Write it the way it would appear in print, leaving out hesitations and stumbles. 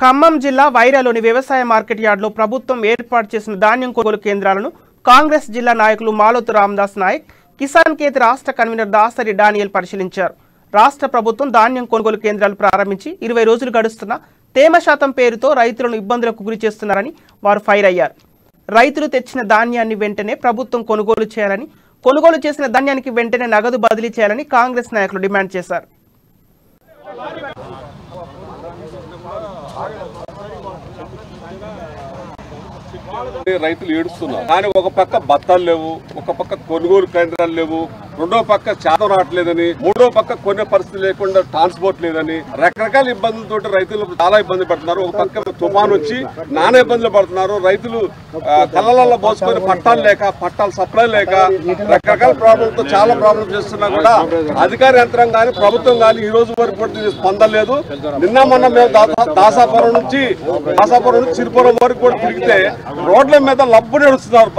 ఖమ్మం జిల్లా వైరాలోని వ్యవసాయ మార్కెట్ యార్డులో ప్రభుత్వం ఏర్పాటు చేసిన ధాన్యం కొనుగోలు కేంద్రాలను కాంగ్రెస్ జిల్లా నాయకులు మాలోతు రామదాస్ నాయక్, కిసాన్ కేత్ రాష్ట్ర కన్వీనర్ దాసరి డానియల్ పరిశీలించారు. రాష్ట్ర ప్రభుత్వం ధాన్యం కొనుగోలు కేంద్రాలు ప్రారంభించి 20 రోజులు గడుస్తున్నా తేమ శాతం పేరుతో రైతులను ఇబ్బందులకు గురి చేస్తున్నారని వారు ఫైర్ అయ్యారు. రైతులు తెచ్చిన ధాన్యాన్ని వెంటనే ప్రభుత్వం కొనుగోలు చేయాలని, కొనుగోలు చేసిన ధాన్యానికి వెంటనే నగదు బదిలీ చేయాలని కాంగ్రెస్ నాయకులు డిమాండ్ చేశారు. రైతులు ఏడుస్తున్నారు. కానీ ఒక పక్క బత్తాలు లేవు, ఒక పక్క కొనుగోలు కేంద్రాలు లేవు, రెండో పక్క శాతం రావట్లేదని, మూడో పక్క కొనే పరిస్థితి లేకుండా ట్రాన్స్పోర్ట్ లేదని రకరకాల ఇబ్బందులతో రైతులు చాలా ఇబ్బంది పడుతున్నారు. ఒక పక్క తుఫాను వచ్చి నానా ఇబ్బందులు పడుతున్నారు. రైతులు కళ్ళల్లో పోసుకొని పట్టాలు లేక, పట్టాలు సప్లై లేక రకరకాల ప్రాబ్లంతో చాలా ప్రాబ్లం చేస్తున్నా కూడా అధికార యంత్రం కానీ ప్రభుత్వం కానీ ఈ రోజు వరకు కూడా స్పందలేదు. నిన్న మొన్న మేము దాసాపురం నుంచి సిరిపురం వరకు కూడా తిరిగితే రోడ్ల మీద లబ్బు నడుస్తున్నారు.